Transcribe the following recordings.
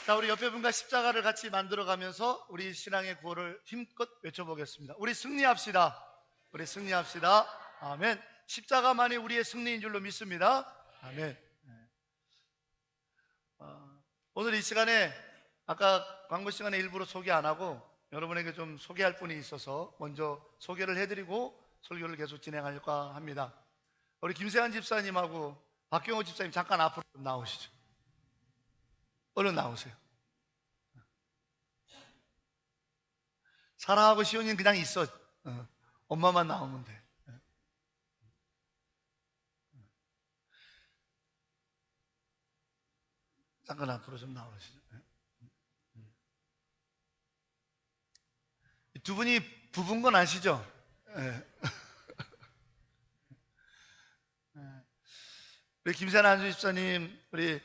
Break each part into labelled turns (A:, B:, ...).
A: 자, 우리 옆에 분과 십자가를 같이 만들어가면서 우리 신앙의 구호를 힘껏 외쳐보겠습니다. 우리 승리합시다. 우리 승리합시다. 아멘. 십자가만이 우리의 승리인 줄로 믿습니다. 아멘. 오늘 이 시간에 아까 광고 시간에 일부러 소개 안 하고 여러분에게 좀 소개할 분이 있어서 먼저 소개를 해드리고 설교를 계속 진행할까 합니다. 우리 김세환 집사님하고 박경호 집사님 잠깐 앞으로 좀 나오시죠. 얼른 나오세요. 사라하고 시온이는 그냥 있어. 엄마만 나오면 돼. 잠깐 앞으로 좀 나오시죠. 두 분이 부부인 건 아시죠? 우리 김세환 안수 집사님, 우리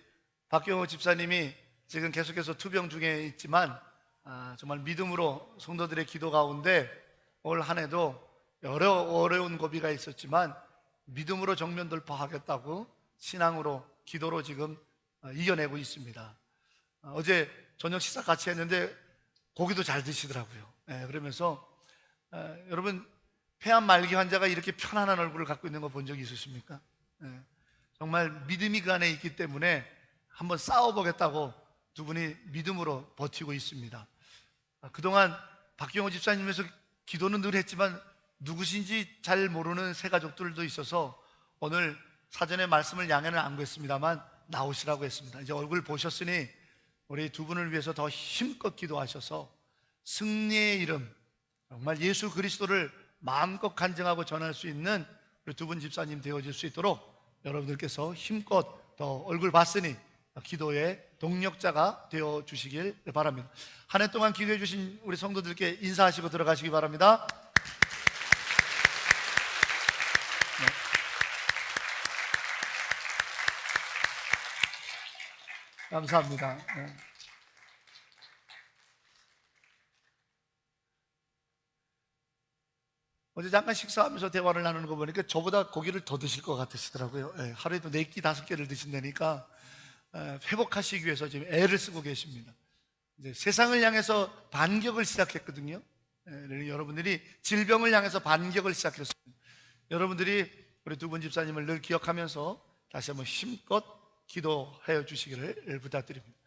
A: 박경호 집사님이 지금 계속해서 투병 중에 있지만 정말 믿음으로 성도들의 기도 가운데 올 한 해도 여러 어려운 고비가 있었지만 믿음으로 정면 돌파하겠다고 신앙으로 기도로 지금 이겨내고 있습니다. 어제 저녁 식사 같이 했는데 고기도 잘 드시더라고요. 그러면서 여러분 폐암 말기 환자가 이렇게 편안한 얼굴을 갖고 있는 거 본 적이 있으십니까? 정말 믿음이 그 안에 있기 때문에 한번 싸워보겠다고 두 분이 믿음으로 버티고 있습니다. 그동안 박경호 집사님에서 기도는 늘 했지만 누구신지 잘 모르는 새 가족들도 있어서 오늘 사전에 말씀을 양해는 안 구했습니다만 나오시라고 했습니다. 이제 얼굴 보셨으니 우리 두 분을 위해서 더 힘껏 기도하셔서 승리의 이름, 정말 예수 그리스도를 마음껏 간증하고 전할 수 있는 우리 두 분 집사님 되어질 수 있도록 여러분들께서 힘껏 더 얼굴 봤으니 기도의 동력자가 되어 주시길 바랍니다. 한 해 동안 기도해 주신 우리 성도들께 인사하시고 들어가시기 바랍니다. 네. 감사합니다. 네. 어제 잠깐 식사하면서 대화를 나누는 거 보니까 저보다 고기를 더 드실 것 같으시더라고요. 하루에도 4끼, 5끼를 드신다니까 회복하시기 위해서 지금 애를 쓰고 계십니다. 이제 세상을 향해서 반격을 시작했거든요. 여러분들이 질병을 향해서 반격을 시작했습니다. 여러분들이 우리 두 분 집사님을 늘 기억하면서 다시 한번 힘껏 기도해 주시기를 부탁드립니다.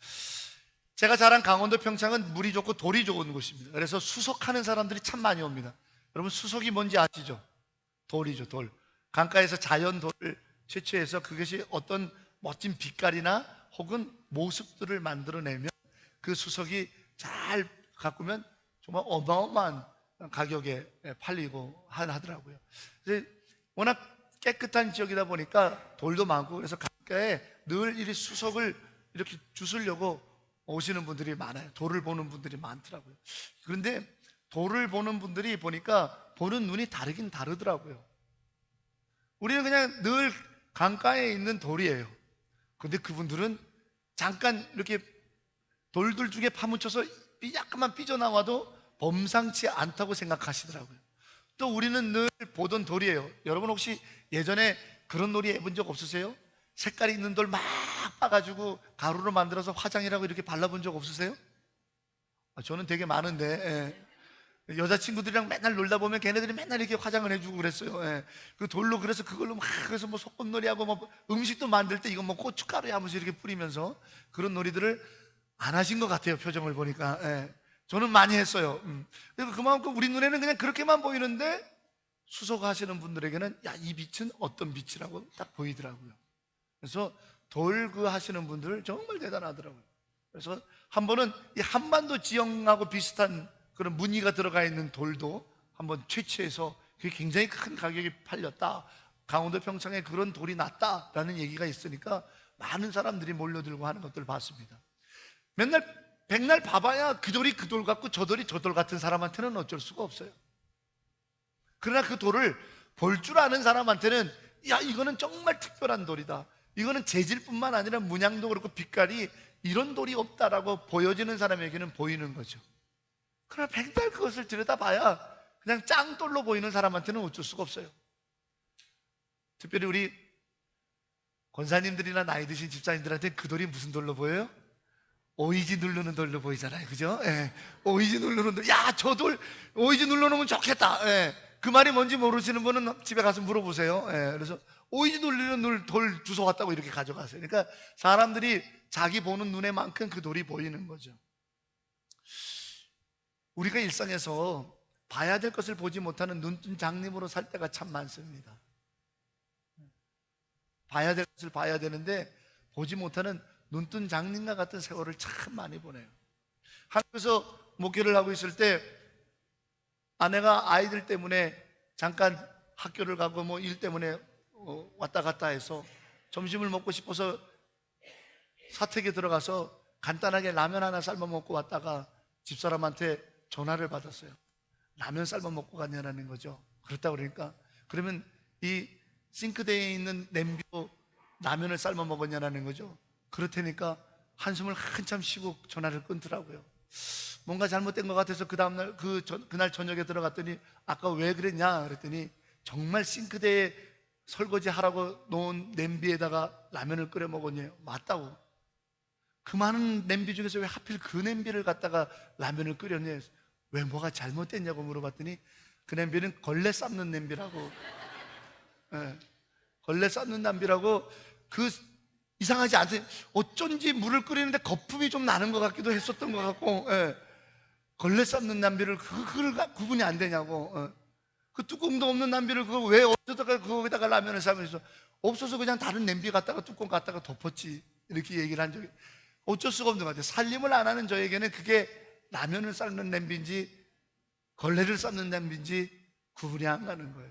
A: 제가 자란 강원도 평창은 물이 좋고 돌이 좋은 곳입니다. 그래서 수석하는 사람들이 참 많이 옵니다. 여러분 수석이 뭔지 아시죠? 돌이죠, 돌. 강가에서 자연 돌을 채취해서 그것이 어떤 멋진 빛깔이나 혹은 모습들을 만들어내면 그 수석이 잘 가꾸면 정말 어마어마한 가격에 팔리고 하더라고요. 워낙 깨끗한 지역이다 보니까 돌도 많고 그래서 강가에 늘 이 수석을 이렇게 주스려고 오시는 분들이 많아요. 돌을 보는 분들이 많더라고요. 그런데 돌을 보는 분들이 보니까 보는 눈이 다르긴 다르더라고요. 우리는 그냥 늘 강가에 있는 돌이에요. 그런데 그분들은 잠깐 이렇게 돌들 중에 파묻혀서 약간만 삐져나와도 범상치 않다고 생각하시더라고요. 또 우리는 늘 보던 돌이에요. 여러분 혹시 예전에 그런 놀이 해본 적 없으세요? 색깔이 있는 돌 막 빠가지고 가루로 만들어서 화장이라고 이렇게 발라본 적 없으세요? 저는 되게 많은데 여자친구들이랑 맨날 놀다 보면 걔네들이 맨날 이렇게 화장을 해주고 그랬어요. 그 돌로 그래서 그걸로 막 그래서 뭐 소꿉놀이하고 뭐 음식도 만들 때 이거 뭐 고춧가루에 하면서 이렇게 뿌리면서 그런 놀이들을 안 하신 것 같아요. 표정을 보니까. 저는 많이 했어요. 그래서 그만큼 우리 눈에는 그냥 그렇게만 보이는데 수석하시는 분들에게는 야, 이 빛은 어떤 빛이라고 딱 보이더라고요. 그래서 돌그 하시는 분들 정말 대단하더라고요. 그래서 한 번은 이 한반도 지형하고 비슷한 그런 무늬가 들어가 있는 돌도 한번 채취해서 그게 굉장히 큰 가격에 팔렸다. 강원도 평창에 그런 돌이 났다라는 얘기가 있으니까 많은 사람들이 몰려들고 하는 것들을 봤습니다. 맨날 백날 봐봐야 그 돌이 그 돌 같고 저 돌이 저 돌 같은 사람한테는 어쩔 수가 없어요. 그러나 그 돌을 볼 줄 아는 사람한테는 야, 이거는 정말 특별한 돌이다. 이거는 재질뿐만 아니라 문양도 그렇고 빛깔이 이런 돌이 없다라고 보여지는 사람에게는 보이는 거죠. 그러나 백날 그것을 들여다봐야 그냥 짱돌로 보이는 사람한테는 어쩔 수가 없어요. 특별히 우리 권사님들이나 나이 드신 집사님들한테 그 돌이 무슨 돌로 보여요? 오이지 누르는 돌로 보이잖아요, 그죠? 예. 오이지 누르는 돌, 야, 저 돌 오이지 눌러놓으면 좋겠다. 예. 그 말이 뭔지 모르시는 분은 집에 가서 물어보세요. 예. 그래서 오이지 누르는 돌 주워 왔다고 이렇게 가져가세요. 그러니까 사람들이 자기 보는 눈에만큼 그 돌이 보이는 거죠. 우리가 일상에서 봐야 될 것을 보지 못하는 눈뜬 장님으로 살 때가 참 많습니다. 봐야 될 것을 봐야 되는데 보지 못하는 눈뜬 장님과 같은 세월을 참 많이 보내요. 한국에서 목회를 하고 있을 때 아내가 아이들 때문에 잠깐 학교를 가고 뭐 일 때문에 왔다 갔다 해서 점심을 먹고 싶어서 사택에 들어가서 간단하게 라면 하나 삶아 먹고 왔다가 집사람한테 전화를 받았어요. 라면 삶아 먹고 갔냐라는 거죠. 그렇다 그러니까 그러면 이 싱크대에 있는 냄비로 라면을 삶아 먹었냐라는 거죠. 그렇다니까 한숨을 한참 쉬고 전화를 끊더라고요. 뭔가 잘못된 것 같아서 그 다음날 그날 저녁에 들어갔더니 아까 왜 그랬냐 그랬더니 정말 싱크대에 설거지 하라고 놓은 냄비에다가 라면을 끓여 먹었냐요. 맞다고. 그 많은 냄비 중에서 왜 하필 그 냄비를 갖다가 라면을 끓였냐. 왜 뭐가 잘못됐냐고 물어봤더니 그 냄비는 걸레 삶는 냄비라고. 예, 걸레 삶는 냄비라고. 그 이상하지 않아요? 어쩐지 물을 끓이는데 거품이 좀 나는 것 같기도 했었던 것 같고. 예, 걸레 삶는 냄비를 그걸 구분이 안 되냐고. 그 뚜껑도 없는 냄비를 그걸 왜 어쩌다가 거기다가 라면을 삶으면서 없어서 그냥 다른 냄비 갖다가 뚜껑 갖다가 덮었지 이렇게 얘기를 한 적이. 어쩔 수가 없는 것 같아요. 살림을 안 하는 저에게는 그게 라면을 삶는 냄비인지 걸레를 삶는 냄비인지 구분이 안 가는 거예요.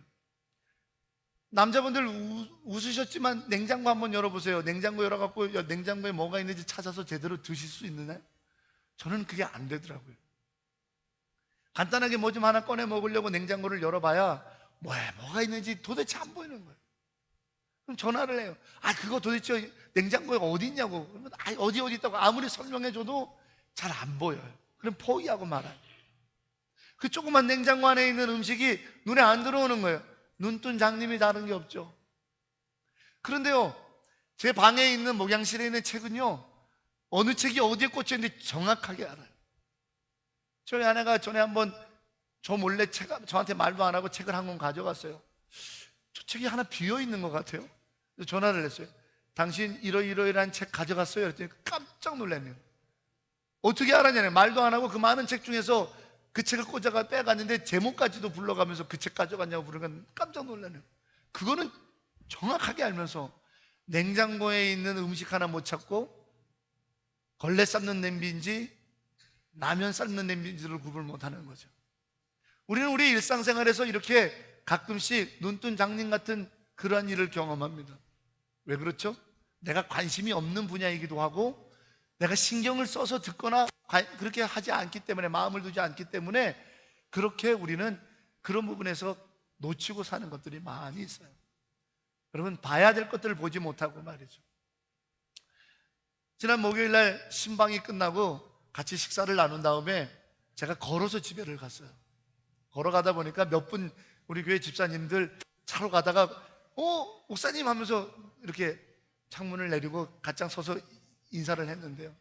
A: 남자분들 웃으셨지만 냉장고 한번 열어보세요. 냉장고 열어갖고 냉장고에 뭐가 있는지 찾아서 제대로 드실 수 있느냐? 저는 그게 안 되더라고요. 간단하게 뭐 좀 하나 꺼내 먹으려고 냉장고를 열어봐야 뭐가 있는지 도대체 안 보이는 거예요. 그럼 전화를 해요. 그거 도대체 냉장고에 어디 있냐고. 그러면 어디 있다고 아무리 설명해줘도 잘 안 보여요. 그럼 포기하고 말아요. 그 조그만 냉장고 안에 있는 음식이 눈에 안 들어오는 거예요. 눈뜬 장님이 다른 게 없죠. 그런데요, 제 방에 있는 목양실에 있는 책은요, 어느 책이 어디에 꽂혀 있는지 정확하게 알아요. 저희 아내가 전에 한번 저 몰래 저한테 말도 안 하고 책을 한 권 가져갔어요. 저 책이 하나 비어 있는 것 같아요. 그래서 전화를 했어요. 당신 이러이러이러한 책 가져갔어요? 그랬더니 깜짝 놀랐네요. 어떻게 알았냐면 말도 안 하고 그 많은 책 중에서 그 책을 꽂아가 빼갔는데 제목까지도 불러가면서 그 책 가져갔냐고 부르니까 깜짝 놀랐네요. 그거는 정확하게 알면서 냉장고에 있는 음식 하나 못 찾고 걸레 삶는 냄비인지 라면 삶는 냄비인지를 구분 못하는 거죠. 우리는 우리 일상생활에서 이렇게 가끔씩 눈뜬 장님 같은 그러한 일을 경험합니다. 왜 그렇죠? 내가 관심이 없는 분야이기도 하고 내가 신경을 써서 듣거나 그렇게 하지 않기 때문에, 마음을 두지 않기 때문에 그렇게 우리는 그런 부분에서 놓치고 사는 것들이 많이 있어요. 여러분, 봐야 될 것들을 보지 못하고 말이죠. 지난 목요일날 신방이 끝나고 같이 식사를 나눈 다음에 제가 걸어서 집에를 갔어요. 걸어가다 보니까 몇 분 우리 교회 집사님들 차로 가다가 목사님 하면서 이렇게 창문을 내리고 가짱 서서 인사를 했는데요.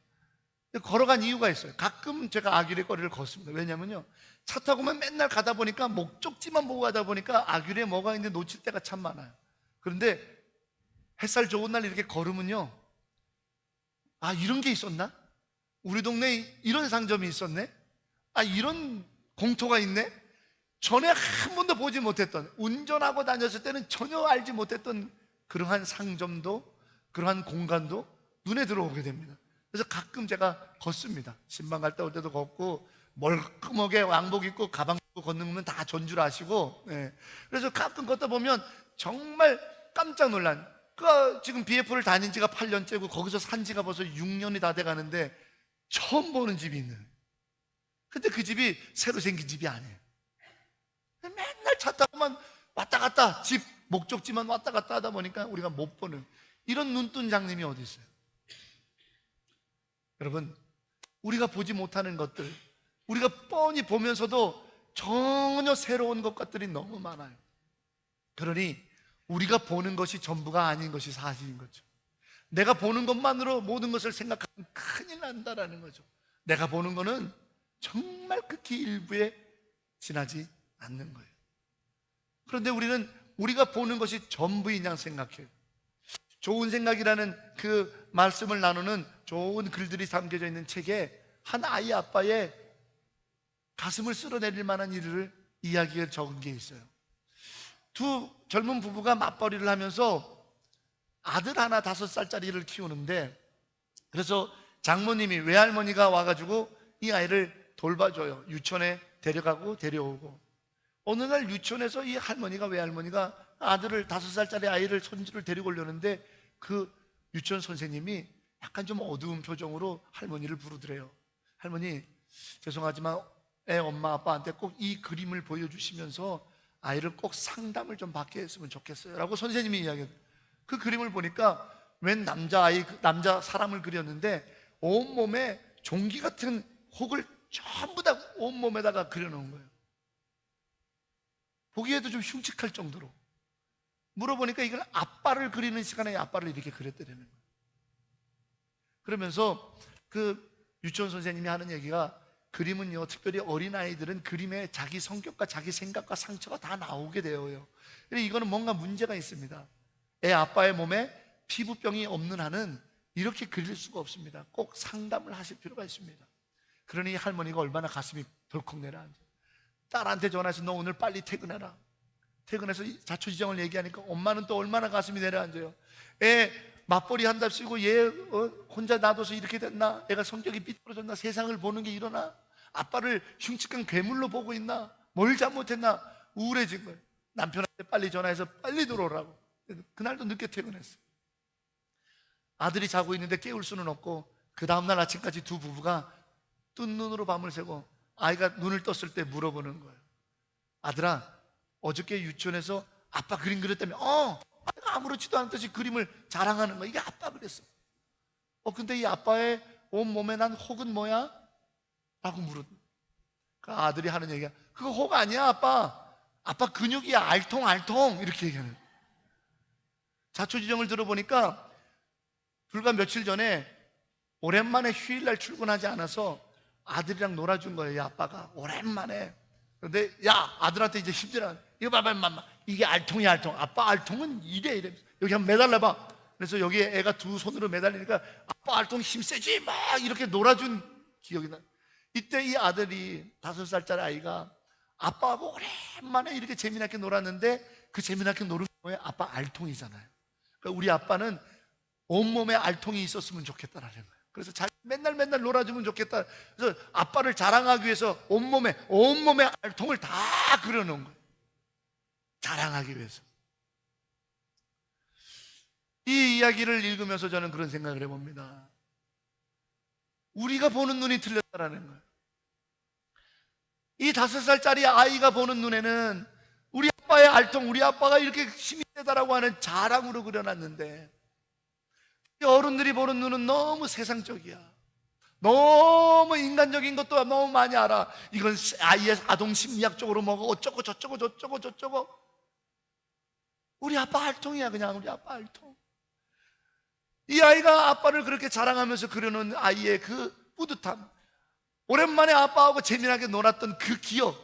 A: 걸어간 이유가 있어요. 가끔 제가 아규레 거리를 걷습니다. 왜냐면요, 차 타고만 맨날 가다 보니까 목적지만 보고 가다 보니까 아규레에 뭐가 있는지 놓칠 때가 참 많아요. 그런데 햇살 좋은 날 이렇게 걸으면요, 이런 게 있었나? 우리 동네에 이런 상점이 있었네? 이런 공터가 있네? 전에 한 번도 보지 못했던, 운전하고 다녔을 때는 전혀 알지 못했던 그러한 상점도, 그러한 공간도 눈에 들어오게 됩니다. 그래서 가끔 제가 걷습니다. 신방 갔다 올 때도 걷고, 멀끔하게 왕복 입고 가방 입고 걷는 건 다 전줄 아시고, 그래서 가끔 걷다 보면 정말 깜짝 놀란, 지금 BF를 다닌 지가 8년째고 거기서 산 지가 벌써 6년이 다 돼 가는데 처음 보는 집이 있는. 근데 그 집이 새로 생긴 집이 아니에요. 맨날 차 타고만 왔다 갔다, 집 목적지만 왔다 갔다 하다 보니까 우리가 못 보는 이런 눈뜬 장님이 어디 있어요? 여러분, 우리가 보지 못하는 것들, 우리가 뻔히 보면서도 전혀 새로운 것들이 너무 많아요. 그러니 우리가 보는 것이 전부가 아닌 것이 사실인 거죠. 내가 보는 것만으로 모든 것을 생각하면 큰일 난다라는 거죠. 내가 보는 거는 정말 극히 일부에 지나지 않는 거예요. 그런데 우리는 우리가 보는 것이 전부인 양 생각해요. 좋은 생각이라는 그 말씀을 나누는 좋은 글들이 담겨져 있는 책에 한 아이 아빠의 가슴을 쓸어내릴 만한 일을 이야기를 적은 게 있어요. 두 젊은 부부가 맞벌이를 하면서 아들 하나 5살짜리를 키우는데, 그래서 장모님이, 외할머니가 와가지고 이 아이를 돌봐줘요. 유치원에 데려가고 데려오고. 어느 날 유치원에서 이 할머니가, 외할머니가 아들을 5살짜리 아이를, 손주를 데리고 오려는데 그 유치원 선생님이 약간 좀 어두운 표정으로 할머니를 부르더래요. 할머니, 죄송하지만 애 엄마 아빠한테 꼭 이 그림을 보여주시면서 아이를 꼭 상담을 좀 받게 했으면 좋겠어요 라고 선생님이 이야기해요. 그 그림을 보니까 웬 남자아이, 남자 사람을 그렸는데 온몸에 종기 같은 혹을 전부 다 온몸에다가 그려놓은 거예요. 보기에도 좀 흉측할 정도로. 물어보니까 이걸 아빠를 그리는 시간에 아빠를 이렇게 그렸다는 거예요. 그러면서 그 유치원 선생님이 하는 얘기가, 그림은요, 특별히 어린아이들은 그림에 자기 성격과 자기 생각과 상처가 다 나오게 되어요. 그래서 이거는 뭔가 문제가 있습니다. 애 아빠의 몸에 피부병이 없는 한은 이렇게 그릴 수가 없습니다. 꼭 상담을 하실 필요가 있습니다. 그러니 할머니가 얼마나 가슴이 덜컥 내려앉아요. 딸한테 전화해서 너 오늘 빨리 퇴근해라. 퇴근해서 자초지정을 얘기하니까 엄마는 또 얼마나 가슴이 내려앉아요. 애 맞벌이 한답시고 얘 혼자 놔둬서 이렇게 됐나? 애가 성격이 삐뚤어졌나? 세상을 보는 게 이러나? 아빠를 흉측한 괴물로 보고 있나? 뭘 잘못했나? 우울해진 거예요. 남편한테 빨리 전화해서 빨리 들어오라고. 그날도 늦게 퇴근했어요. 아들이 자고 있는데 깨울 수는 없고, 그 다음날 아침까지 두 부부가 뜬 눈으로 밤을 새고 아이가 눈을 떴을 때 물어보는 거예요. 아들아, 어저께 유치원에서 아빠 그림 그렸다며? 아이가 아무렇지도 않듯이 그림을 자랑하는 거야. 이게 아빠 그랬어. 근데 이 아빠의 온몸에 난 혹은 뭐야? 라고 물었. 그 아들이 하는 얘기가, 그거 혹 아니야 아빠 근육이야, 알통 이렇게 얘기하는. 자초지정을 들어보니까 불과 며칠 전에 오랜만에 휴일날 출근하지 않아서 아들이랑 놀아준 거예요. 이 아빠가 오랜만에. 그런데 야, 아들한테 이제 힘들어. 이거 봐봐 맘마, 이게 알통이야 알통. 아빠 알통은 이래 여기 한번 매달려봐. 그래서 여기에 애가 두 손으로 매달리니까 아빠 알통 힘세지 막 이렇게 놀아준 기억이 나. 이때 이 아들이 5살짜리 아이가 아빠하고 오랜만에 이렇게 재미나게 놀았는데, 그 재미나게 노는 거에 아빠 알통이잖아요. 그러니까 우리 아빠는 온몸에 알통이 있었으면 좋겠다라는 거예요. 그래서 맨날 놀아주면 좋겠다. 그래서 아빠를 자랑하기 위해서 온몸에 알통을 다 그려놓은 거예요. 자랑하기 위해서. 이 이야기를 읽으면서 저는 그런 생각을 해봅니다. 우리가 보는 눈이 틀렸다라는 거예요. 이 5살짜리 아이가 보는 눈에는 우리 아빠의 알통, 우리 아빠가 이렇게 힘이 세다라고 하는 자랑으로 그려놨는데, 어른들이 보는 눈은 너무 세상적이야. 너무 인간적인 것도 너무 많이 알아. 이건 아이의 아동 심리학적으로 뭐고 어쩌고 저쩌고. 우리 아빠 알통이야. 그냥 우리 아빠 알통. 이 아이가 아빠를 그렇게 자랑하면서 그려놓은 아이의 그 뿌듯함, 오랜만에 아빠하고 재미나게 놀았던 그 기억,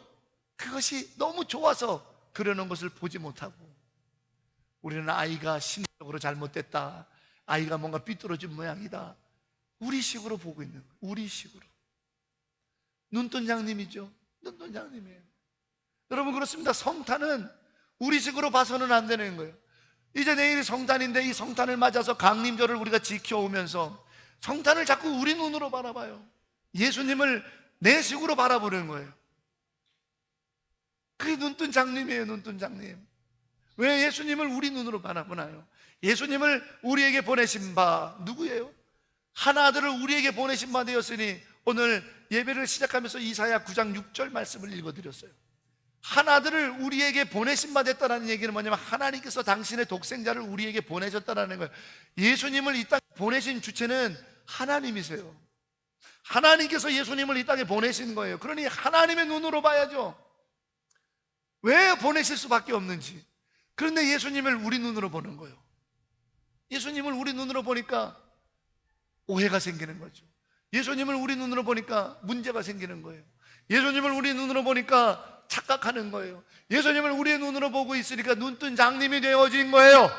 A: 그것이 너무 좋아서 그려놓은 것을 보지 못하고, 우리는 아이가 심리적으로 잘못됐다, 아이가 뭔가 삐뚤어진 모양이다, 우리식으로 보고 있는 거예요. 우리식으로. 눈동장님이죠. 눈동장님이에요. 여러분, 그렇습니다. 성탄은 우리식으로 봐서는 안 되는 거예요. 이제 내일이 성탄인데 이 성탄을 맞아서 강림절을 우리가 지켜오면서 성탄을 자꾸 우리 눈으로 바라봐요. 예수님을 내 식으로 바라보는 거예요. 그게 눈동장님이에요. 눈동장님. 왜 예수님을 우리 눈으로 바라보나요? 예수님을 우리에게 보내신 바 누구예요? 하나아들을 우리에게 보내신 바 되었으니, 오늘 예배를 시작하면서 이사야 9장 6절 말씀을 읽어드렸어요. 하나아들을 우리에게 보내신 바 됐다는 얘기는 뭐냐면, 하나님께서 당신의 독생자를 우리에게 보내셨다는 거예요. 예수님을 이 땅에 보내신 주체는 하나님이세요. 하나님께서 예수님을 이 땅에 보내신 거예요. 그러니 하나님의 눈으로 봐야죠. 왜 보내실 수밖에 없는지. 그런데 예수님을 우리 눈으로 보는 거예요. 예수님을 우리 눈으로 보니까 오해가 생기는 거죠. 예수님을 우리 눈으로 보니까 문제가 생기는 거예요. 예수님을 우리 눈으로 보니까 착각하는 거예요. 예수님을 우리의 눈으로 보고 있으니까 눈뜬 장님이 되어진 거예요.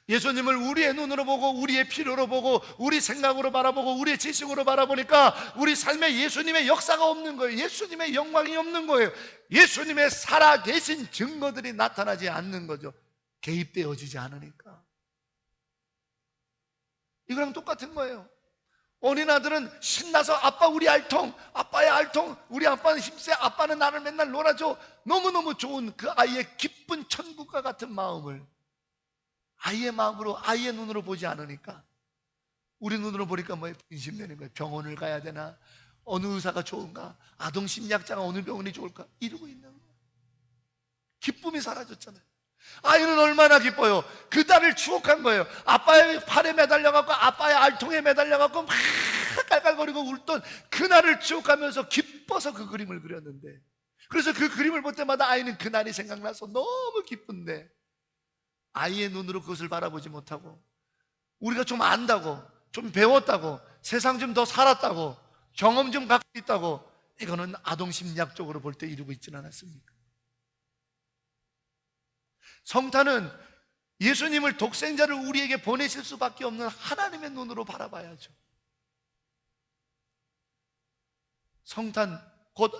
A: 예수님을 우리의 눈으로 보고 우리의 필요로 보고 우리 생각으로 바라보고 우리의 지식으로 바라보니까 우리 삶에 예수님의 역사가 없는 거예요. 예수님의 영광이 없는 거예요. 예수님의 살아계신 증거들이 나타나지 않는 거죠. 개입되어지지 않으니까. 이거랑 똑같은 거예요. 어린 아들은 신나서 아빠 우리 알통, 아빠의 알통, 우리 아빠는 힘세, 아빠는 나를 맨날 놀아줘. 너무너무 좋은 그 아이의 기쁜 천국과 같은 마음을 아이의 마음으로, 아이의 눈으로 보지 않으니까 우리 눈으로 보니까 뭐에 근심되는 거예요. 병원을 가야 되나? 어느 의사가 좋은가? 아동심리학자가 어느 병원이 좋을까? 이러고 있는 거예요. 기쁨이 사라졌잖아요. 아이는 얼마나 기뻐요. 그 딸을 추억한 거예요. 아빠의 팔에 매달려갖고 아빠의 알통에 매달려갖고 막 깔깔거리고 울던 그날을 추억하면서 기뻐서 그 그림을 그렸는데, 그래서 그 그림을 볼 때마다 아이는 그날이 생각나서 너무 기쁜데 아이의 눈으로 그것을 바라보지 못하고 우리가 좀 안다고, 좀 배웠다고, 세상 좀 더 살았다고, 경험 좀 갖고 있다고, 이거는 아동심리학적으로 볼 때 이루고 있지는 않았습니까? 성탄은 예수님을 독생자를 우리에게 보내실 수밖에 없는 하나님의 눈으로 바라봐야죠. 성탄, 곧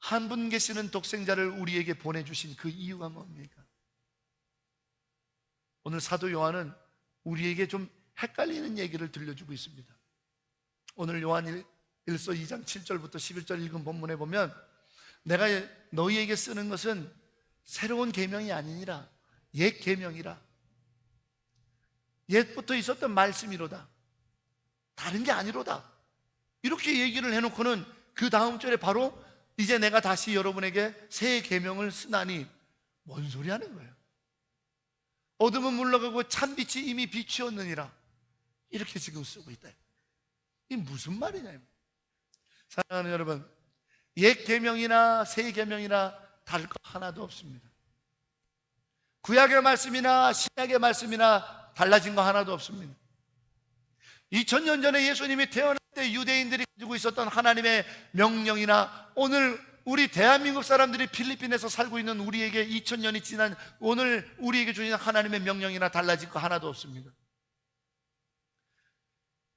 A: 한 분 계시는 독생자를 우리에게 보내주신 그 이유가 뭡니까? 오늘 사도 요한은 우리에게 좀 헷갈리는 얘기를 들려주고 있습니다. 오늘 요한 1서 2장 7절부터 11절 읽은 본문에 보면, 내가 너희에게 쓰는 것은 새로운 계명이 아니니라 옛 계명이라, 옛부터 있었던 말씀이로다, 다른 게 아니로다, 이렇게 얘기를 해놓고는 그 다음 절에 바로 이제 내가 다시 여러분에게 새 계명을 쓰나니, 뭔 소리 하는 거예요? 어둠은 물러가고 참빛이 이미 비추었느니라, 이렇게 지금 쓰고 있다. 이게 무슨 말이냐? 사랑하는 여러분, 옛 계명이나 새 계명이나 다를 거 하나도 없습니다. 구약의 말씀이나 신약의 말씀이나 달라진 거 하나도 없습니다. 2000년 전에 예수님이 태어날 때 유대인들이 가지고 있었던 하나님의 명령이나 오늘 우리 대한민국 사람들이 필리핀에서 살고 있는 우리에게 2000년이 지난 오늘 우리에게 주신 하나님의 명령이나 달라진 거 하나도 없습니다.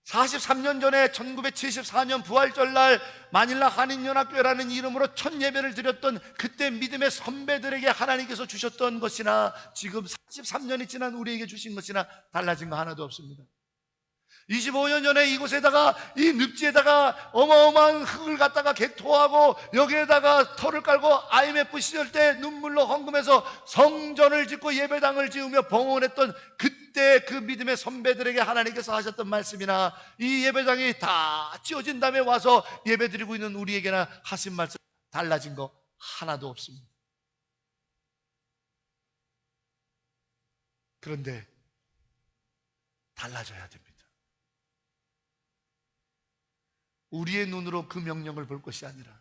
A: 43년 전에 1974년 부활절날 마닐라 한인연합교회라는 이름으로 첫 예배를 드렸던 그때 믿음의 선배들에게 하나님께서 주셨던 것이나 지금 43년이 지난 우리에게 주신 것이나 달라진 거 하나도 없습니다. 25년 전에 이곳에다가 이 늪지에다가 어마어마한 흙을 갖다가 개토하고 여기에다가 터를 깔고 IMF 시절 때 눈물로 헌금해서 성전을 짓고 예배당을 지으며 봉헌했던 그때 그 믿음의 선배들에게 하나님께서 하셨던 말씀이나 이 예배당이 다 지어진 다음에 와서 예배드리고 있는 우리에게나 하신 말씀 달라진 거 하나도 없습니다. 그런데 달라져야 됩니다. 우리의 눈으로 그 명령을 볼 것이 아니라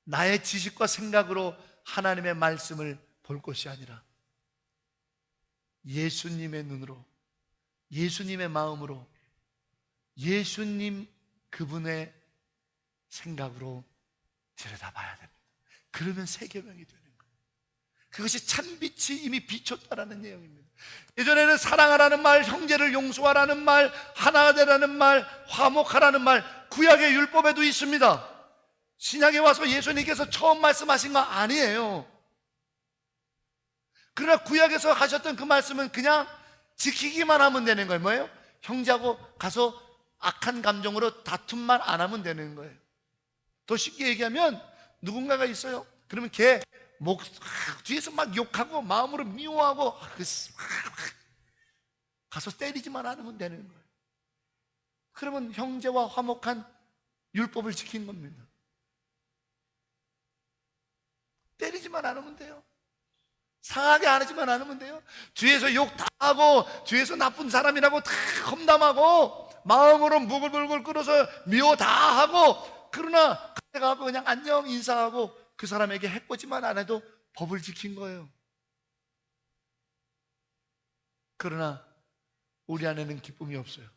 A: 나의 지식과 생각으로 하나님의 말씀을 볼 것이 아니라 예수님의 눈으로, 예수님의 마음으로, 예수님 그분의 생각으로 들여다봐야 됩니다. 그러면 새 계명이 되는 거예요. 그것이 참빛이 이미 비쳤다라는 내용입니다. 예전에는 사랑하라는 말, 형제를 용서하라는 말, 하나가 되라는 말, 화목하라는 말, 구약의 율법에도 있습니다. 신약에 와서 예수님께서 처음 말씀하신 거 아니에요. 그러나 구약에서 하셨던 그 말씀은 그냥 지키기만 하면 되는 거예요. 뭐예요? 형제하고 가서 악한 감정으로 다툼만 안 하면 되는 거예요. 더 쉽게 얘기하면 누군가가 있어요. 그러면 걔 뒤에서 막 욕하고 마음으로 미워하고 가서 때리지만 않으면 되는 거예요. 그러면 형제와 화목한 율법을 지킨 겁니다. 때리지만 않으면 돼요. 상하게 안 하지만 않으면 돼요. 뒤에서 욕 다 하고 뒤에서 나쁜 사람이라고 다 험담하고 마음으로 무글무글 끓어서 미워 다 하고, 그러나 내가 그냥 안녕 인사하고 그 사람에게 해코지만 안 해도 법을 지킨 거예요. 그러나 우리 안에는 기쁨이 없어요.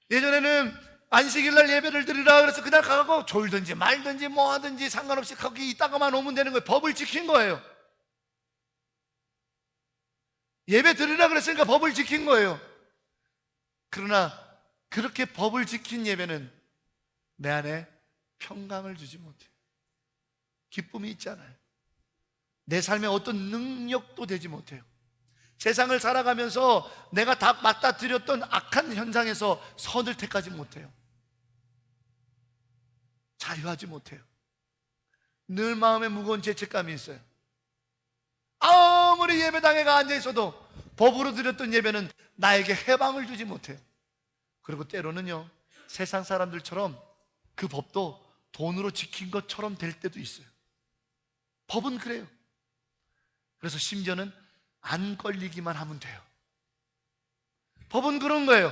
A: 예전에는 안식일날 예배를 드리라 그래서 그날 가고 졸든지 말든지 뭐 하든지 상관없이 거기 있다가만 오면 되는 거예요. 법을 지킨 거예요. 예배 드리라 그랬으니까 법을 지킨 거예요. 그러나 그렇게 법을 지킨 예배는 내 안에 평강을 주지 못해요. 기쁨이 있지 않아요. 내 삶에 어떤 능력도 되지 못해요. 세상을 살아가면서 내가 다 맞다 드렸던 악한 현상에서 선을 택하지 못해요. 자유하지 못해요. 늘 마음에 무거운 죄책감이 있어요. 아무리 예배당에 앉아 있어도 법으로 드렸던 예배는 나에게 해방을 주지 못해요. 그리고 때로는요, 세상 사람들처럼 그 법도 돈으로 지킨 것처럼 될 때도 있어요. 법은 그래요. 그래서 심지어는 안 걸리기만 하면 돼요. 법은 그런 거예요.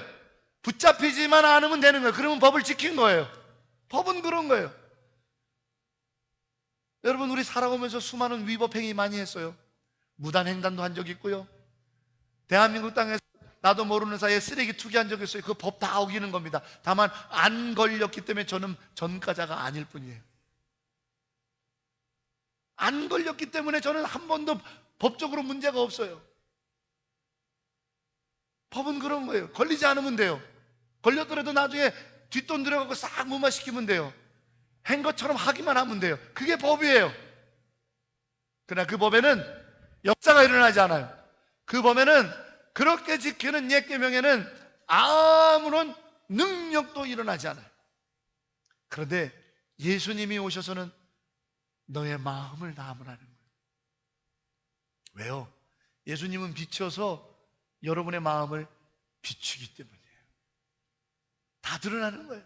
A: 붙잡히지만 않으면 되는 거예요. 그러면 법을 지킨 거예요. 법은 그런 거예요. 여러분, 우리 살아오면서 수많은 위법 행위 많이 했어요. 무단횡단도 한 적 있고요. 대한민국 땅에서 나도 모르는 사이에 쓰레기 투기한 적 있어요. 그 법 다 어기는 겁니다. 다만 안 걸렸기 때문에 저는 전과자가 아닐 뿐이에요. 안 걸렸기 때문에 저는 한 번도 법적으로 문제가 없어요. 법은 그런 거예요. 걸리지 않으면 돼요. 걸렸더라도 나중에 뒷돈 들여갖고 싹 무마시키면 돼요. 한 것처럼 하기만 하면 돼요. 그게 법이에요. 그러나 그 법에는 역사가 일어나지 않아요. 그 법에는 그렇게 지키는 옛 계명에는 아무런 능력도 일어나지 않아요. 그런데 예수님이 오셔서는 너의 마음을 담으라는 거예요. 왜요? 예수님은 비춰서 여러분의 마음을 비추기 때문이에요. 다 드러나는 거예요.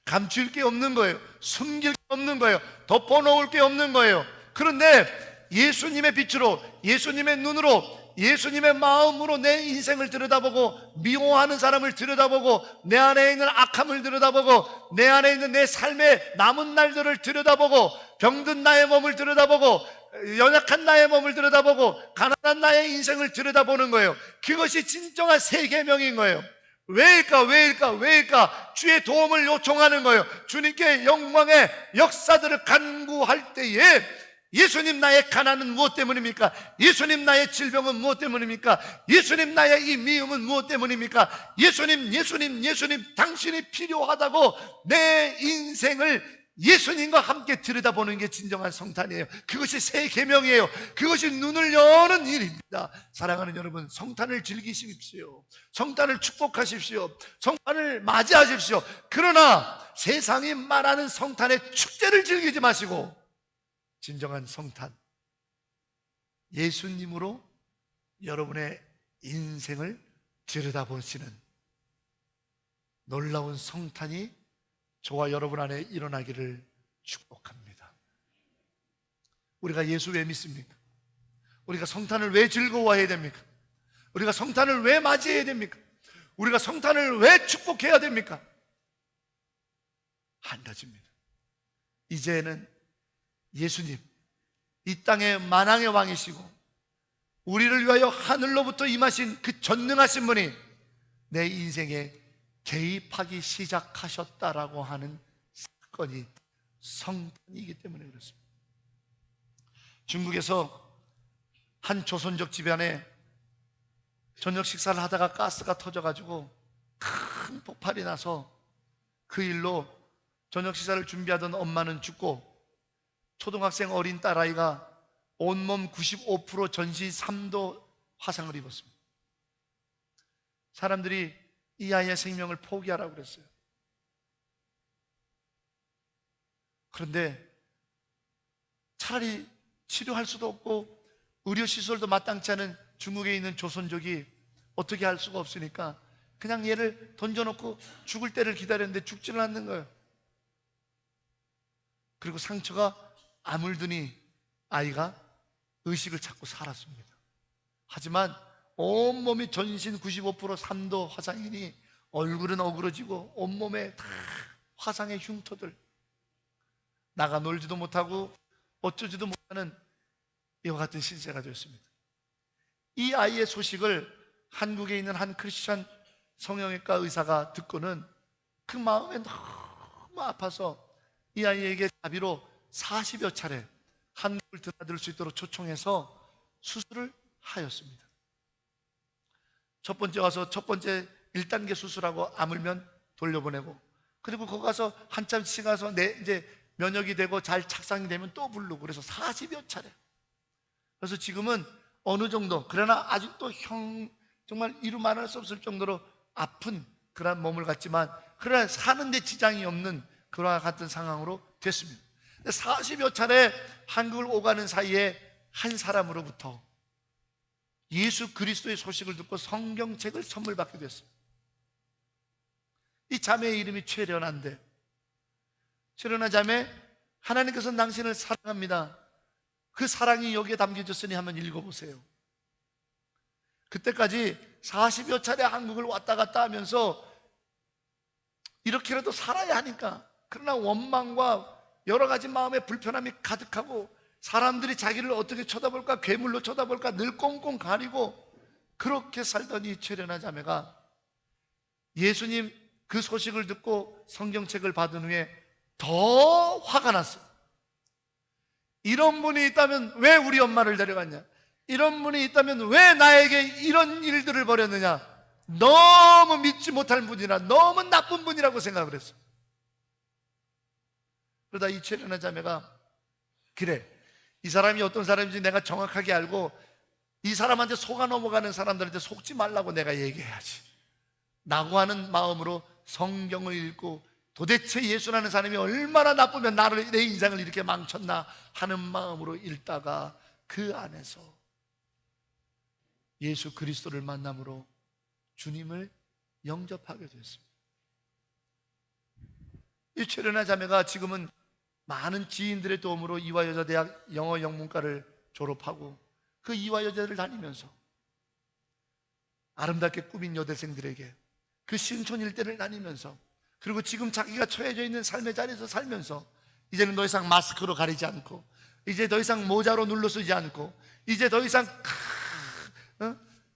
A: 감출 게 없는 거예요. 숨길 게 없는 거예요. 덮어놓을 게 없는 거예요. 그런데 예수님의 빛으로, 예수님의 눈으로, 예수님의 마음으로 내 인생을 들여다보고, 미워하는 사람을 들여다보고, 내 안에 있는 악함을 들여다보고, 내 안에 있는 내 삶의 남은 날들을 들여다보고, 병든 나의 몸을 들여다보고, 연약한 나의 몸을 들여다보고, 가난한 나의 인생을 들여다보는 거예요. 그것이 진정한 새 계명인 거예요. 왜일까? 주의 도움을 요청하는 거예요. 주님께 영광의 역사들을 간구할 때에 예수님, 나의 가난은 무엇 때문입니까? 예수님, 나의 질병은 무엇 때문입니까? 예수님, 나의 이 미움은 무엇 때문입니까? 예수님, 당신이 필요하다고 내 인생을 예수님과 함께 들여다보는 게 진정한 성탄이에요. 그것이 새 계명이에요. 그것이 눈을 여는 일입니다. 사랑하는 여러분, 성탄을 즐기십시오. 성탄을 축복하십시오. 성탄을 맞이하십시오. 그러나 세상이 말하는 성탄의 축제를 즐기지 마시고 진정한 성탄, 예수님으로 여러분의 인생을 들여다보시는 놀라운 성탄이 저와 여러분 안에 일어나기를 축복합니다. 우리가 예수 왜 믿습니까? 우리가 성탄을 왜 즐거워해야 됩니까? 우리가 성탄을 왜 맞이해야 됩니까? 우리가 성탄을 왜 축복해야 됩니까? 한 가지입니다. 이제는 예수님, 이 땅의 만왕의 왕이시고 우리를 위하여 하늘로부터 임하신 그 전능하신 분이 내 인생에 개입하기 시작하셨다라고 하는 사건이 성탄이기 때문에 그렇습니다. 중국에서 한 조선족 집안에 저녁 식사를 하다가 가스가 터져가지고 큰 폭발이 나서 그 일로 저녁 식사를 준비하던 엄마는 죽고 초등학생 어린 딸아이가 온몸 95% 전신 3도 화상을 입었습니다. 사람들이 이 아이의 생명을 포기하라고 그랬어요. 그런데 차라리 치료할 수도 없고 의료시설도 마땅치 않은 중국에 있는 조선족이 어떻게 할 수가 없으니까 그냥 얘를 던져놓고 죽을 때를 기다렸는데 죽지는 않는 거예요. 그리고 상처가 아물더니 아이가 의식을 찾고 살았습니다. 하지만 온몸이 전신 95% 3도 화상이니 얼굴은 어그러지고 온몸에 다 화상의 흉터들, 나가 놀지도 못하고 어쩌지도 못하는 이와 같은 신세가 되었습니다. 이 아이의 소식을 한국에 있는 한 크리스천 성형외과 의사가 듣고는 그 마음에 너무 아파서 이 아이에게 자비로 40여 차례 한국을 드나들 수 있도록 초청해서 수술을 하였습니다. 첫 번째 와서 첫 번째 1단계 수술하고 아물면 돌려보내고, 그리고 거기 가서 한참 지나서 이제 면역이 되고 잘 착상이 되면 또 부르고, 그래서 40여 차례. 그래서 지금은 어느 정도, 그러나 아직도 정말 이루 말할 수 없을 정도로 아픈 그런 몸을 갖지만, 그러나 사는데 지장이 없는 그와 같은 상황으로 됐습니다. 40여 차례 한국을 오가는 사이에 한 사람으로부터 예수 그리스도의 소식을 듣고 성경책을 선물 받게 됐어요. 이 자매의 이름이 최련한데, 최련한 자매, 하나님께서는 당신을 사랑합니다. 그 사랑이 여기에 담겨졌으니 한번 읽어보세요. 그때까지 40여 차례 한국을 왔다 갔다 하면서 이렇게라도 살아야 하니까, 그러나 원망과 여러 가지 마음의 불편함이 가득하고, 사람들이 자기를 어떻게 쳐다볼까, 괴물로 쳐다볼까 늘 꽁꽁 가리고 그렇게 살던 이 최련한 자매가 예수님 그 소식을 듣고 성경책을 받은 후에 더 화가 났어요. 이런 분이 있다면 왜 우리 엄마를 데려갔냐? 이런 분이 있다면 왜 나에게 이런 일들을 벌였느냐? 너무 믿지 못할 분이라, 너무 나쁜 분이라고 생각을 했어요. 그러다 이 최련한 자매가, 그래, 이 사람이 어떤 사람인지 내가 정확하게 알고 이 사람한테 속아 넘어가는 사람들한테 속지 말라고 내가 얘기해야지 라고 하는 마음으로 성경을 읽고, 도대체 예수라는 사람이 얼마나 나쁘면 내 인생을 이렇게 망쳤나 하는 마음으로 읽다가 그 안에서 예수 그리스도를 만남으로 주님을 영접하게 됐습니다. 이 최련한 자매가 지금은 많은 지인들의 도움으로 이화여자대학 영어 영문과를 졸업하고 그 이화여자를 다니면서 아름답게 꾸민 여대생들에게 그 신촌 일대를 다니면서, 그리고 지금 자기가 처해져 있는 삶의 자리에서 살면서 이제는 더 이상 마스크로 가리지 않고, 이제 더 이상 모자로 눌러 쓰지 않고, 이제 더 이상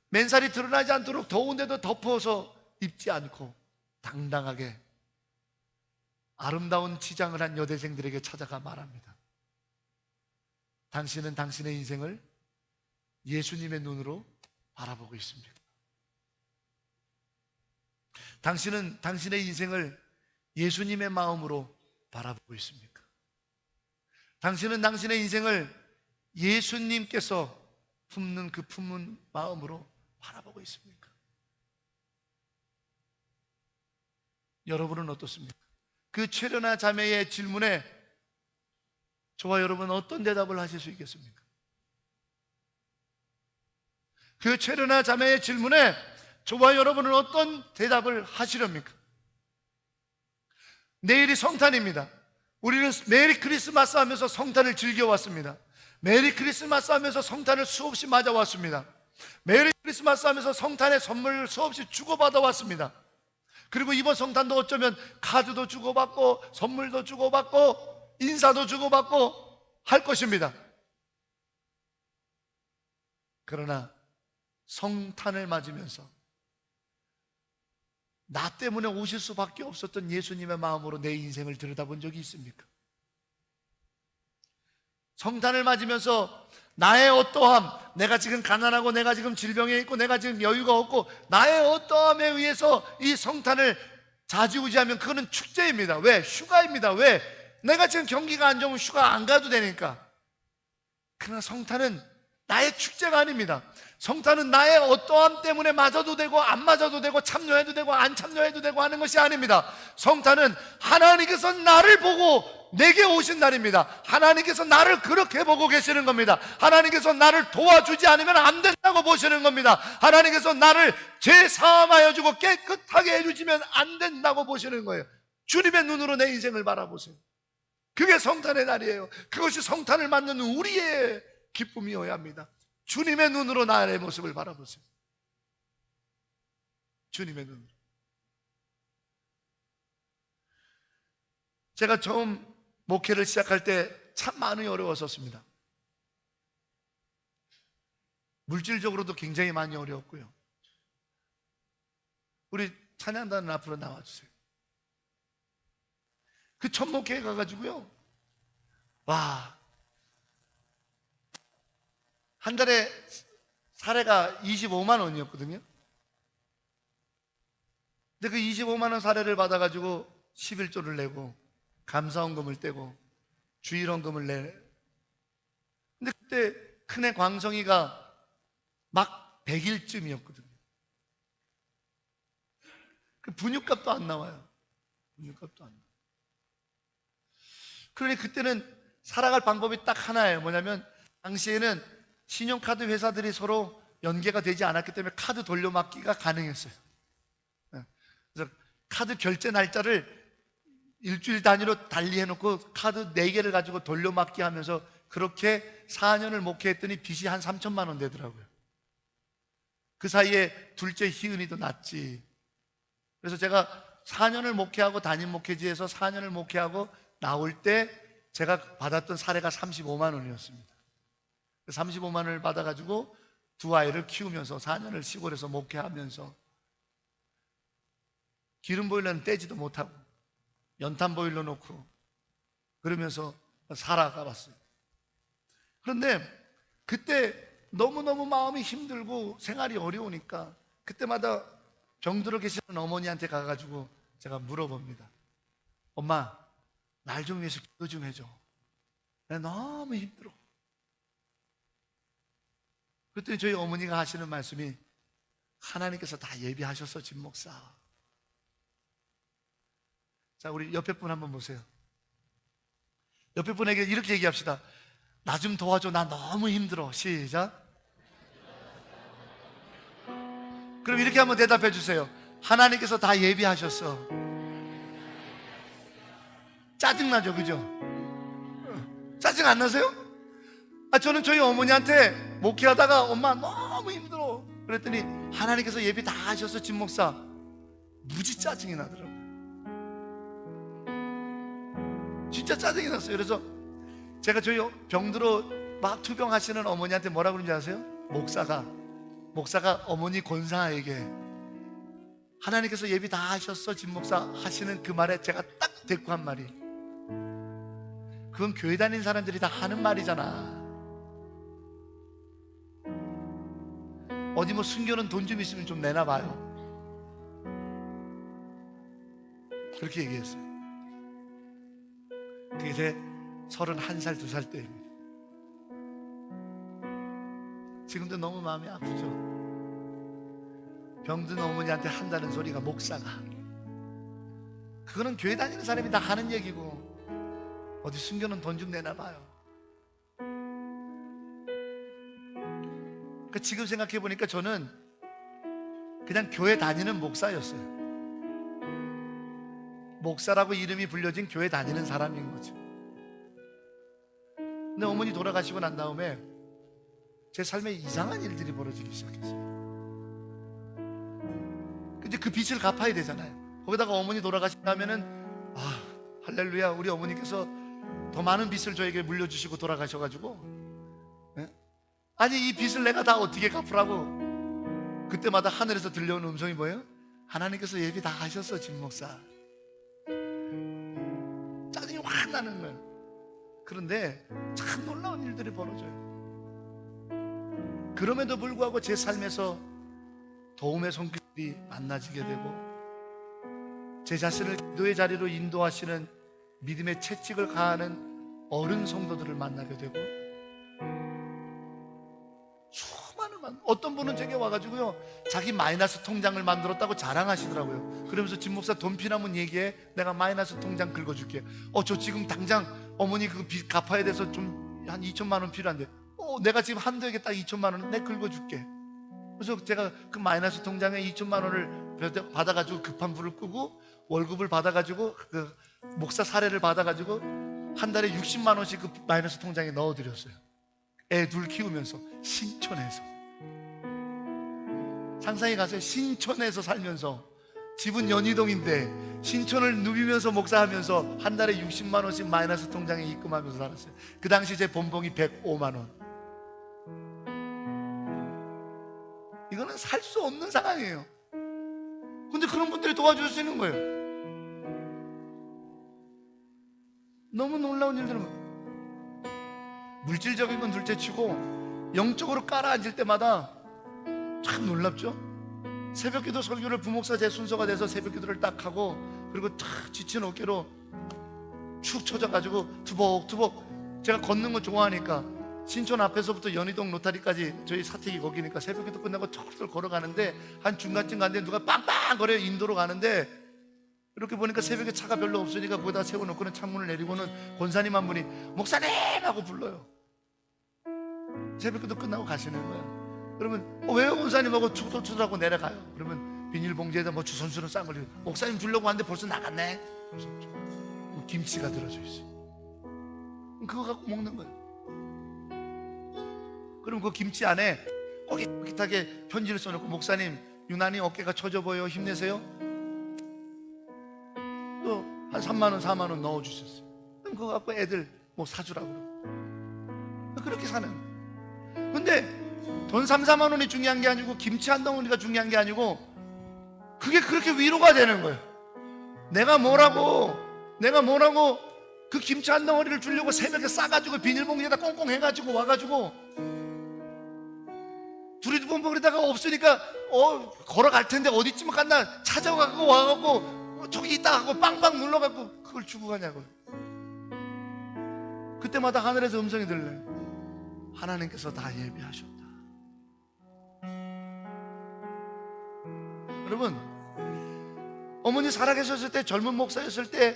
A: 맨살이 드러나지 않도록 더운데도 덮어서 입지 않고 당당하게 아름다운 치장을 한 여대생들에게 찾아가 말합니다. 당신은 당신의 인생을 예수님의 눈으로 바라보고 있습니까? 당신은 당신의 인생을 예수님의 마음으로 바라보고 있습니까? 당신은 당신의 인생을 예수님께서 품는 그 품은 마음으로 바라보고 있습니까? 여러분은 어떻습니까? 그 최련한 자매의 질문에 저와 여러분은 어떤 대답을 하실 수 있겠습니까? 그 최련한 자매의 질문에 저와 여러분은 어떤 대답을 하시렵니까? 내일이 성탄입니다. 우리는 메리 크리스마스 하면서 성탄을 즐겨왔습니다. 메리 크리스마스 하면서 성탄을 수없이 맞아왔습니다. 메리 크리스마스 하면서 성탄의 선물을 수없이 주고받아 왔습니다. 그리고 이번 성탄도 어쩌면 카드도 주고받고 선물도 주고받고 인사도 주고받고 할 것입니다. 그러나 성탄을 맞으면서 나 때문에 오실 수밖에 없었던 예수님의 마음으로 내 인생을 들여다본 적이 있습니까? 성탄을 맞으면서 나의 어떠함, 내가 지금 가난하고 내가 지금 질병에 있고 내가 지금 여유가 없고 나의 어떠함에 의해서 이 성탄을 좌지우지하면 그거는 축제입니다. 왜? 휴가입니다. 왜? 내가 지금 경기가 안 좋으면 휴가 안 가도 되니까. 그러나 성탄은 나의 축제가 아닙니다. 성탄은 나의 어떠함 때문에 맞아도 되고 안 맞아도 되고 참여해도 되고 안 참여해도 되고 하는 것이 아닙니다. 성탄은 하나님께서 나를 보고 내게 오신 날입니다. 하나님께서 나를 그렇게 보고 계시는 겁니다. 하나님께서 나를 도와주지 않으면 안 된다고 보시는 겁니다. 하나님께서 나를 죄사함하여 주고 깨끗하게 해주시면 안 된다고 보시는 거예요. 주님의 눈으로 내 인생을 바라보세요. 그게 성탄의 날이에요. 그것이 성탄을 맞는 우리의 기쁨이어야 합니다. 주님의 눈으로 나의 모습을 바라보세요. 주님의 눈으로. 제가 처음 목회를 시작할 때 참 많이 어려웠었습니다. 물질적으로도 굉장히 많이 어려웠고요. 우리 찬양단은 앞으로 나와주세요. 그 첫 목회에 가가지고요, 와, 한 달에 사례가 25만 원이었거든요. 근데 그 25만 원 사례를 받아가지고 11조를 내고 감사원금을 떼고 주일원금을 내. 근데 그때 큰애 광성이가 막 100일쯤이었거든요. 그 분유값도 안 나와요. 분유값도 안 나와요. 그러니 그때는 살아갈 방법이 딱 하나예요. 뭐냐면 당시에는 신용카드 회사들이 서로 연계가 되지 않았기 때문에 카드 돌려막기가 가능했어요. 그래서 카드 결제 날짜를 일주일 단위로 달리해놓고 카드 4개를 가지고 돌려막기 하면서 그렇게 4년을 목회했더니 빚이 한 3천만 원 되더라고요. 그 사이에 둘째 희은이도 낳지. 그래서 제가 4년을 목회하고 담임 목회지에서 4년을 목회하고 나올 때 제가 받았던 사례가 35만 원이었습니다. 35만 원을 받아가지고 두 아이를 키우면서 4년을 시골에서 목회하면서 기름 보일러는 떼지도 못하고 연탄 보일러 놓고 그러면서 살아가 봤어요. 그런데 그때 너무너무 마음이 힘들고 생활이 어려우니까 그때마다 병들어 계시는 어머니한테 가가지고 제가 물어봅니다. 엄마, 날 좀 위해서 기도 좀 해줘. 나 너무 힘들어. 그랬더니 저희 어머니가 하시는 말씀이, 하나님께서 다 예비하셨어, 진 목사. 자, 우리 옆에 분 한번 보세요. 옆에 분에게 이렇게 얘기합시다. 나 좀 도와줘, 나 너무 힘들어. 시작. 그럼 이렇게 한번 대답해 주세요. 하나님께서 다 예비하셨어. 짜증나죠, 그죠? 짜증 안 나세요? 저는 저희 어머니한테 목회하다가 엄마 너무 힘들어 그랬더니 하나님께서 예비 다 하셔서 진 목사, 무지 짜증이 나더라고요. 진짜 짜증이 났어요. 그래서 제가 저희 병들어 막 투병하시는 어머니한테 뭐라 그런지 아세요? 목사가 어머니 권사에게 하나님께서 예비 다 하셨어 진 목사 하시는 그 말에 제가 딱 대꾸한 말이, 그건 교회 다니는 사람들이 다 하는 말이잖아. 어디 뭐 순교는 돈 좀 있으면 좀 내나 봐요. 그렇게 얘기했어요. 그게 제 31살, 2살 때입니다. 지금도 너무 마음이 아프죠. 병든 어머니한테 한다는 소리가 목사가, 그거는 교회 다니는 사람이 다 하는 얘기고 어디 순교는 돈 좀 내나 봐요. 그러니까 지금 생각해 보니까 저는 그냥 교회 다니는 목사였어요. 목사라고 이름이 불려진 교회 다니는 사람인 거죠. 근데 어머니 돌아가시고 난 다음에 제 삶에 이상한 일들이 벌어지기 시작했어요. 근데 그 빚을 갚아야 되잖아요. 거기다가 어머니 돌아가신다면은, 할렐루야, 우리 어머니께서 더 많은 빚을 저에게 물려주시고 돌아가셔가지고, 아니 이 빚을 내가 다 어떻게 갚으라고. 그때마다 하늘에서 들려오는 음성이 뭐예요? 하나님께서 예비 다 하셨어 진 목사. 짜증이 확 나는 거예요. 그런데 참 놀라운 일들이 벌어져요. 그럼에도 불구하고 제 삶에서 도움의 손길이 만나지게 되고, 제 자신을 기도의 자리로 인도하시는 믿음의 채찍을 가하는 어른 성도들을 만나게 되고, 수많은, 어떤 분은 제게 와가지고요, 자기 마이너스 통장을 만들었다고 자랑하시더라고요. 그러면서 진 목사 돈 필요하면 얘기해, 내가 마이너스 통장 긁어줄게. 저 지금 당장 어머니 그 빚 갚아야 돼서 좀 한 2천만 원 필요한데, 내가 지금 한도에게 딱 2천만 원 내 긁어줄게. 그래서 제가 그 마이너스 통장에 2천만 원을 받아가지고 급한 불을 끄고, 월급을 받아가지고 그 목사 사례를 받아가지고 한 달에 60만 원씩 그 마이너스 통장에 넣어드렸어요. 애 둘 키우면서 신촌에서. 상상해 가세요. 신촌에서 살면서, 집은 연희동인데 신촌을 누비면서 목사하면서 한 달에 60만 원씩 마이너스 통장에 입금하면서 살았어요. 그 당시 제 본봉이 105만 원. 이거는 살 수 없는 상황이에요. 근데 그런 분들이 도와주시는 거예요. 너무 놀라운 일들은 물질적인 건 둘째치고 영적으로 깔아앉을 때마다 참 놀랍죠. 새벽기도 설교를 부목사 제 순서가 돼서 새벽기도를 딱 하고, 그리고 탁 지친 어깨로 축 처져가지고 투벅투벅, 제가 걷는 거 좋아하니까 신촌 앞에서부터 연희동 로타리까지 저희 사택이 거기니까 새벽기도 끝나고 털털 걸어가는데 한 중간쯤 갔는데 누가 빵빵 거려요. 인도로 가는데 이렇게 보니까 새벽에 차가 별로 없으니까 거기다 세워놓고는 창문을 내리고는 권사님 한 분이 목사님 하고 불러요. 새벽기도 끝나고 가시는 거야. 그러면 왜요 권사님 하고 투덜투덜하고 내려가요. 그러면 비닐봉지에다 뭐 주선수는 싼 걸, 목사님 주려고 하는데 벌써 나갔네. 김치가 들어져 있어요. 그거 갖고 먹는 거예요. 그럼 그 김치 안에 꼬깃꼬깃하게 편지를 써놓고, 목사님 유난히 어깨가 처져 보여, 힘내세요. 또 한 3만 원 4만 원 넣어주셨어요. 그럼 그거 갖고 애들 뭐 사주라고 그러고 그렇게 사는 거예요. 근데 돈 3, 4만 원이 중요한 게 아니고 김치 한 덩어리가 중요한 게 아니고, 그게 그렇게 위로가 되는 거예요. 내가 뭐라고 그 김치 한 덩어리를 주려고 새벽에 싸가지고 비닐봉지에다 꽁꽁 해가지고 와가지고 둘이 범벅에다가 없으니까 걸어갈 텐데 어디쯤 갔나 찾아가고 와갖고 저기 있다 하고 빵빵 눌러갖고 그걸 주고 가냐고요. 그때마다 하늘에서 음성이 들려요. 하나님께서 다 예비하셨다. 여러분, 어머니 살아계셨을 때, 젊은 목사였을 때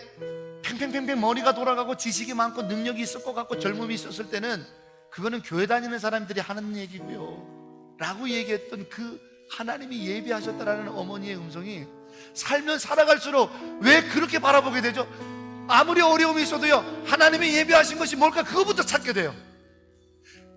A: 팽팽팽팽 머리가 돌아가고 지식이 많고 능력이 있을 것 같고 젊음이 있었을 때는 그거는 교회 다니는 사람들이 하는 얘기고요 라고 얘기했던 그 하나님이 예비하셨다라는 어머니의 음성이 살면 살아갈수록 왜 그렇게 바라보게 되죠? 아무리 어려움이 있어도요, 하나님이 예비하신 것이 뭘까 그거부터 찾게 돼요.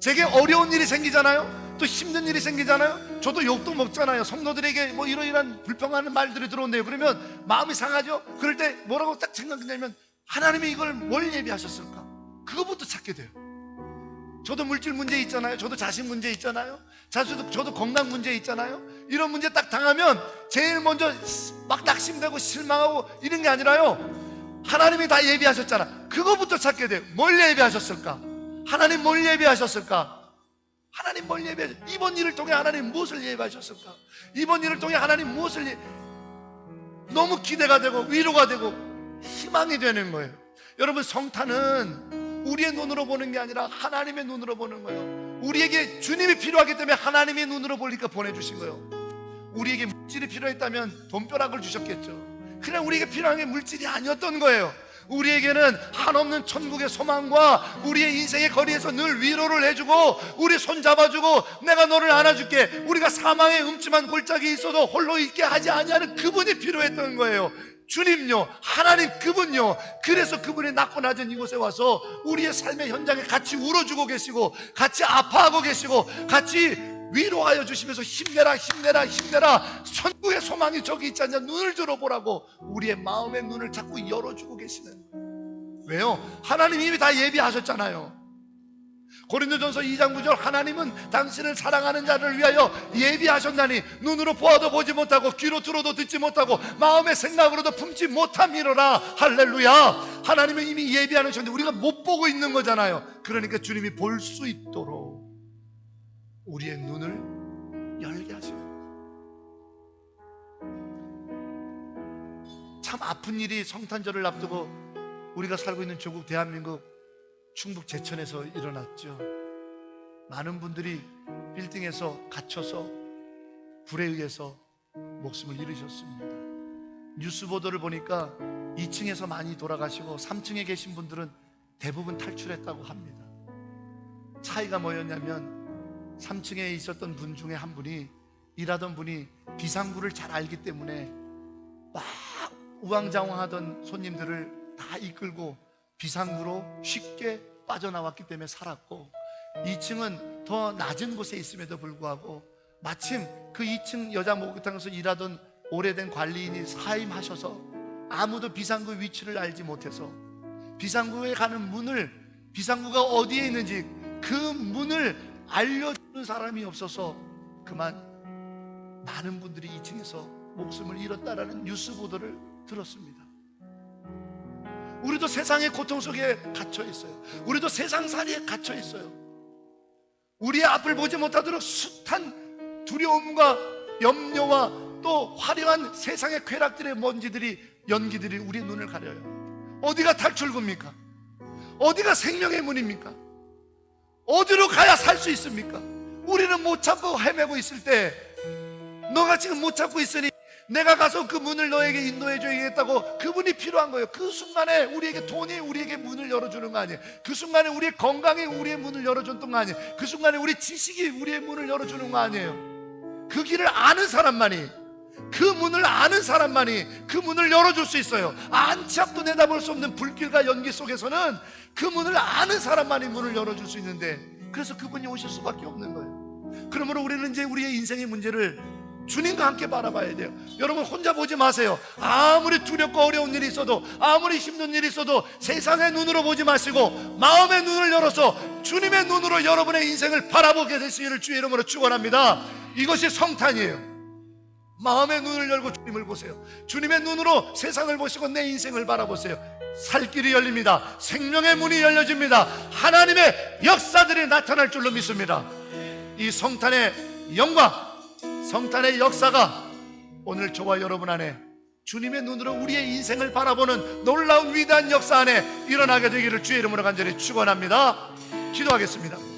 A: 제게 어려운 일이 생기잖아요, 또 힘든 일이 생기잖아요. 저도 욕도 먹잖아요. 성도들에게 뭐 이러이러한 불평하는 말들이 들어온대요. 그러면 마음이 상하죠. 그럴 때 뭐라고 딱 생각하냐면, 하나님이 이걸 뭘 예비하셨을까? 그거부터 찾게 돼요. 저도 물질 문제 있잖아요. 저도 자신 문제 있잖아요. 저도 건강 문제 있잖아요. 이런 문제 딱 당하면 제일 먼저 막 낙심되고 실망하고 이런 게 아니라요, 하나님이 다 예비하셨잖아. 그거부터 찾게 돼요. 뭘 예비하셨을까? 하나님 뭘 예비하셨을까? 하나님 뭘 예비하셨을까? 이번 일을 통해 하나님 무엇을 예비하셨을까? 이번 일을 통해 하나님 무엇을 너무 기대가 되고 위로가 되고 희망이 되는 거예요. 여러분, 성탄은 우리의 눈으로 보는 게 아니라 하나님의 눈으로 보는 거예요. 우리에게 주님이 필요하기 때문에 하나님의 눈으로 보니까 보내주신 거예요. 우리에게 물질이 필요했다면 돈벼락을 주셨겠죠. 그냥 우리에게 필요한 게 물질이 아니었던 거예요. 우리에게는 한없는 천국의 소망과 우리의 인생의 거리에서 늘 위로를 해주고 우리 손 잡아주고 내가 너를 안아줄게, 우리가 사망의 음침한 골짜기에 있어도 홀로 있게 하지 아니하는 그분이 필요했던 거예요. 주님요, 하나님 그분요. 그래서 그분이 낮고 낮은 이곳에 와서 우리의 삶의 현장에 같이 울어주고 계시고 같이 아파하고 계시고 같이 위로하여 주시면서 힘내라 힘내라 힘내라, 천국의 소망이 저기 있지 않냐, 눈을 들어보라고 우리의 마음의 눈을 자꾸 열어주고 계시는 거예요. 왜요? 하나님 이미 다 예비하셨잖아요. 고린도전서 2장 9절, 하나님은 당신을 사랑하는 자를 위하여 예비하셨나니 눈으로 보아도 보지 못하고 귀로 들어도 듣지 못하고 마음의 생각으로도 품지 못함이로라. 할렐루야. 하나님은 이미 예비하셨는데 우리가 못 보고 있는 거잖아요. 그러니까 주님이 볼 수 있도록 우리의 눈을 열게 하시고, 참 아픈 일이 성탄절을 앞두고 우리가 살고 있는 조국 대한민국 충북 제천에서 일어났죠. 많은 분들이 빌딩에서 갇혀서 불에 의해서 목숨을 잃으셨습니다. 뉴스 보도를 보니까 2층에서 많이 돌아가시고 3층에 계신 분들은 대부분 탈출했다고 합니다. 차이가 뭐였냐면 3층에 있었던 분 중에 한 분이, 일하던 분이 비상구를 잘 알기 때문에 막 우왕좌왕하던 손님들을 다 이끌고 비상구로 쉽게 빠져나왔기 때문에 살았고, 2층은 더 낮은 곳에 있음에도 불구하고 마침 그 2층 여자 목욕탕에서 일하던 오래된 관리인이 사임하셔서 아무도 비상구 위치를 알지 못해서 비상구에 가는 문을, 비상구가 어디에 있는지 그 문을 알려주는 사람이 없어서 그만 많은 분들이 2층에서 목숨을 잃었다라는 뉴스 보도를 들었습니다. 우리도 세상의 고통 속에 갇혀 있어요. 우리도 세상살이에 갇혀 있어요. 우리의 앞을 보지 못하도록 숱한 두려움과 염려와 또 화려한 세상의 쾌락들의 먼지들이, 연기들이 우리의 눈을 가려요. 어디가 탈출구입니까? 어디가 생명의 문입니까? 어디로 가야 살 수 있습니까? 우리는 못 찾고 헤매고 있을 때, 너가 지금 못 찾고 있으니 내가 가서 그 문을 너에게 인도해 줘야겠다고, 그분이 필요한 거예요. 그 순간에 우리에게 돈이 우리에게 문을 열어주는 거 아니에요. 그 순간에 우리의 건강이 우리의 문을 열어줬던 거 아니에요. 그 순간에 우리 지식이 우리의 문을 열어주는 거 아니에요. 그 길을 아는 사람만이, 그 문을 아는 사람만이 그 문을 열어줄 수 있어요. 안치 앞도 내다볼 수 없는 불길과 연기 속에서는 그 문을 아는 사람만이 문을 열어줄 수 있는데, 그래서 그분이 오실 수밖에 없는 거예요. 그러므로 우리는 이제 우리의 인생의 문제를 주님과 함께 바라봐야 돼요. 여러분, 혼자 보지 마세요. 아무리 두렵고 어려운 일이 있어도, 아무리 힘든 일이 있어도 세상의 눈으로 보지 마시고 마음의 눈을 열어서 주님의 눈으로 여러분의 인생을 바라보게 되시기를 주의 이름으로 축원합니다. 이것이 성탄이에요. 마음의 눈을 열고 주님을 보세요. 주님의 눈으로 세상을 보시고 내 인생을 바라보세요. 살 길이 열립니다. 생명의 문이 열려집니다. 하나님의 역사들이 나타날 줄로 믿습니다. 이 성탄의 영광, 성탄의 역사가 오늘 저와 여러분 안에 주님의 눈으로 우리의 인생을 바라보는 놀라운 위대한 역사 안에 일어나게 되기를 주의 이름으로 간절히 축원합니다. 기도하겠습니다.